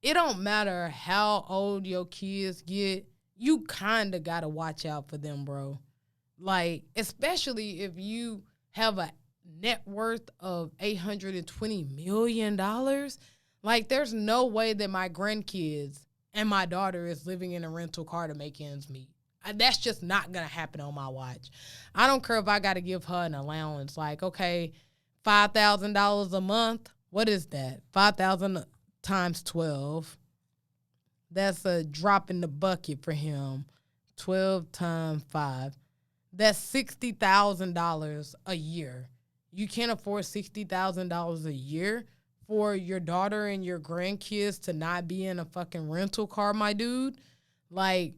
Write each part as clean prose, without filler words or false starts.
it don't matter how old your kids get, you kind of got to watch out for them, bro. Like, especially if you have a net worth of $820 million. Like, there's no way that my grandkids and my daughter is living in a rental car to make ends meet. That's just not going to happen on my watch. I don't care if I got to give her an allowance. Like, okay, $5,000 a month. What is that? 5,000 times 12. That's a drop in the bucket for him. 12 times 5. That's $60,000 a year. You can't afford $60,000 a year for your daughter and your grandkids to not be in a fucking rental car, my dude. Like,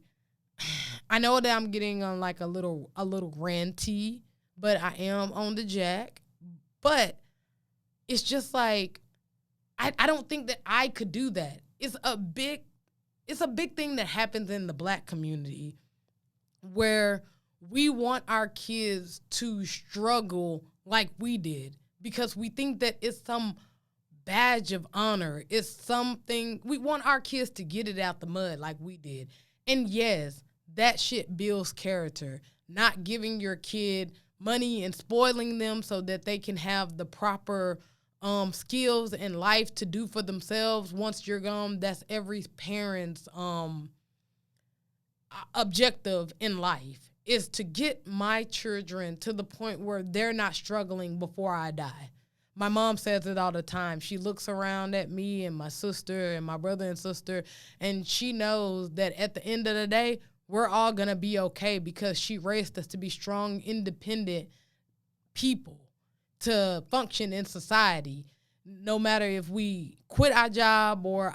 I know that I'm getting on like a little ranty, but I am on the jack. But it's just like, I don't think that I could do that. It's a big thing that happens in the black community where we want our kids to struggle like we did because we think that it's some badge of honor. It's something, we want our kids to get it out the mud like we did. And yes, that shit builds character. Not giving your kid money and spoiling them so that they can have the proper skills in life to do for themselves once you're gone. That's every parent's objective in life, is to get my children to the point where they're not struggling before I die. My mom says it all the time. She looks around at me and my sister and my brother and sister, and she knows that at the end of the day, we're all going to be okay because she raised us to be strong, independent people to function in society. No matter if we quit our job or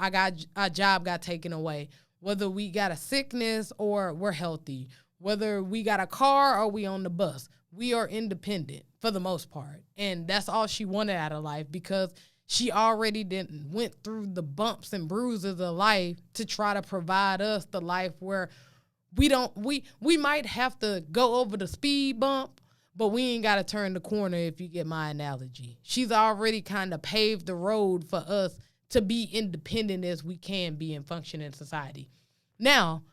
our job got taken away, whether we got a sickness or we're healthy, whether we got a car or we on the bus, we are independent for the most part. And that's all she wanted out of life because she already went through the bumps and bruises of life to try to provide us the life where we might have to go over the speed bump, but we ain't got to turn the corner, if you get my analogy. She's already kind of paved the road for us to be independent as we can be and function in society. Now,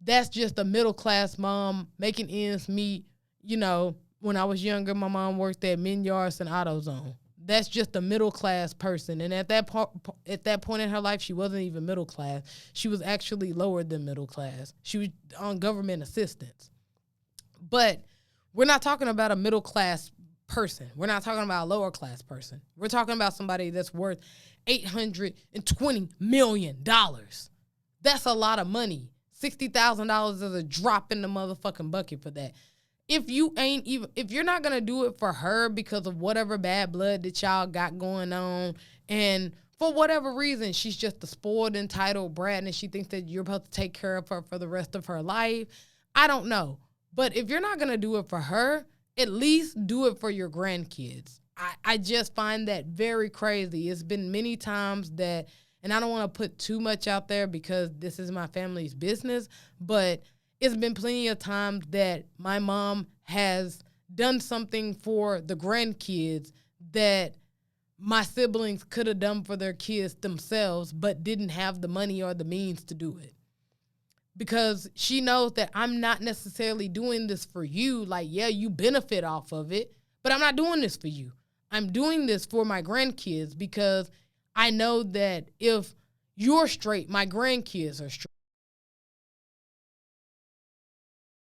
that's just a middle-class mom making ends meet. You know, when I was younger, my mom worked at Minyards and AutoZone. That's just a middle-class person. And at that point in her life, she wasn't even middle class. She was actually lower than middle class. She was on government assistance. But we're not talking about a middle-class person. We're not talking about a lower-class person. We're talking about somebody that's worth $820 million. That's a lot of money. $60,000 is a drop in the motherfucking bucket for that. If you're not going to do it for her because of whatever bad blood that y'all got going on, and for whatever reason, she's just a spoiled, entitled brat and she thinks that you're supposed to take care of her for the rest of her life, I don't know. But if you're not going to do it for her, at least do it for your grandkids. I just find that very crazy. It's been many times that, and I don't want to put too much out there because this is my family's business, but it's been plenty of times that my mom has done something for the grandkids that my siblings could have done for their kids themselves, but didn't have the money or the means to do it. Because she knows that I'm not necessarily doing this for you. Like, yeah, you benefit off of it, but I'm not doing this for you. I'm doing this for my grandkids because I know that if you're straight, my grandkids are straight.